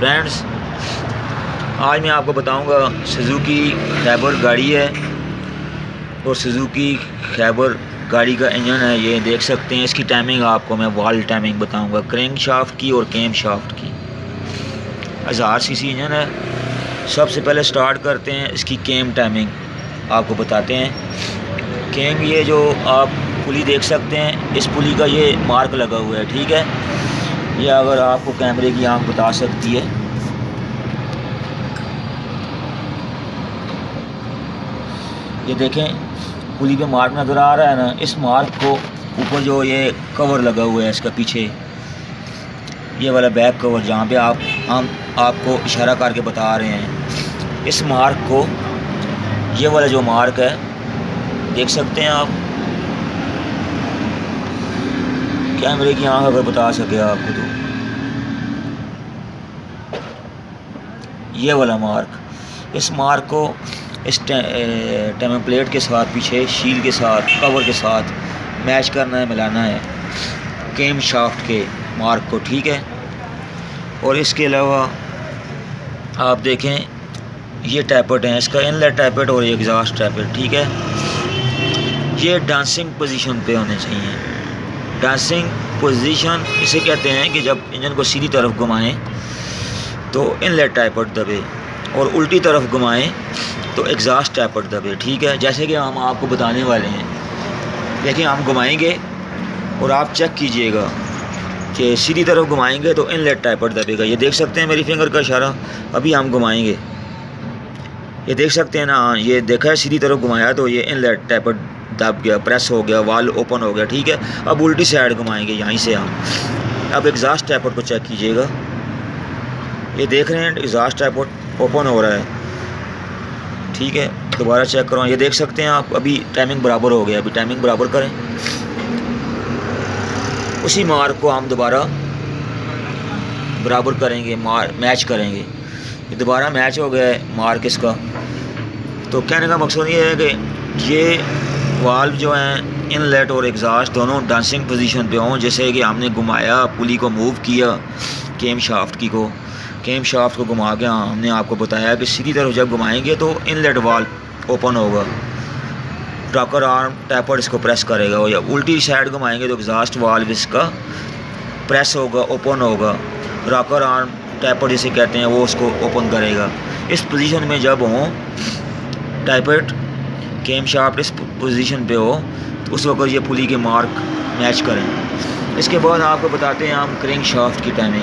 Friends, आज मैं आपको बताऊंगा सुजुकी खैबर गाड़ी है और सुजुकी खैबर गाड़ी का इंजन है। ये देख सकते हैं। इसकी टाइमिंग आपको मैं वाल टाइमिंग बताऊंगा, क्रैंक शाफ्ट की और कैम शाफ्ट की। 1000 सीसी इंजन है। सबसे पहले स्टार्ट करते हैं इसकी कैम टाइमिंग आपको बताते हैं। कैम, ये जो आप पुली देख सकते हैं, इस पुली का ये मार्क लगा हुआ है, ठीक है। ये अगर आपको कैमरे की आंख बता सकती है, ये देखें पुली पे मार्क नज़र आ रहा है ना। इस मार्क को ऊपर जो ये कवर लगा हुआ है इसका पीछे, ये वाला बैक कवर जहाँ पे हम आपको इशारा करके बता रहे हैं, इस मार्क को, ये वाला जो मार्क है देख सकते हैं आप। कैमरे की आंख अगर बता सके आपको तो ये वाला मार्क, इस मार्क को इस टेम्पलेट के साथ, पीछे शील के साथ, कवर के साथ मैच करना है, मिलाना है कैम शाफ्ट के मार्क को, ठीक है। और इसके अलावा आप देखें, ये टैपेट हैं, इसका इनलेट टैपेट और एग्जॉस्ट टैपेट, ठीक है। ये डांसिंग पोजीशन पे होने चाहिए। डांसिंग पोजीशन इसे कहते हैं कि जब इंजन को सीधी तरफ घुमाएं तो इनलेट टैपेट दबे और उल्टी तरफ घुमाएं तो एग्जॉस्ट टैपेट दबे, ठीक है। जैसे कि हम आपको बताने वाले हैं। देखिए, हम घुमाएंगे और आप चेक कीजिएगा कि सीधी तरफ घुमाएंगे तो इनलेट टैपेट दबेगा। ये देख सकते हैं मेरी फिंगर का इशारा। अभी हम घुमाएंगे, ये देख सकते हैं ना, ये देखा है, सीधी तरफ घुमाया तो ये इनलेट टैपेट दब गया, प्रेस हो गया, वाल ओपन हो गया, ठीक है। अब उल्टी साइड घुमाएंगे यहीं से हम। अब एग्जॉस्ट टैपेट को चेक कीजिएगा, ये देख रहे हैं एग्जॉस्ट टैपेट ओपन हो रहा है, ठीक है। दोबारा चेक करो, ये देख सकते हैं आप। अभी टाइमिंग बराबर हो गया, अभी टाइमिंग बराबर करें। उसी मार्क को हम दोबारा बराबर करेंगे, मैच करेंगे। ये दोबारा मैच हो गया है मार्क इसका। तो कहने का मकसद ये है कि ये वाल्व जो हैं इनलेट और एग्जॉस्ट दोनों डांसिंग पोजीशन पे हों। जैसे कि हमने घुमाया, पुली को मूव किया, कैम शाफ्ट को घुमा के हमने आपको बताया कि सीधी तरफ जब घुमाएंगे तो इनलेट वाल्व ओपन होगा, रॉकर आर्म टैपेट इसको प्रेस करेगा। और या उल्टी साइड घुमाएंगे तो एग्जॉस्ट वाल्व इसका प्रेस होगा, ओपन होगा, रॉकर आर्म टैपेट जिसे कहते हैं वो उसको ओपन करेगा। इस पोजीशन में जब हो टैपेट, कैम शाफ्ट इस पोजीशन पे हो, तो उस वक्त ये पुली के मार्क मैच करें। इसके बाद आपको बताते हैं हम क्रैंक शाफ्ट की टाइमिंग।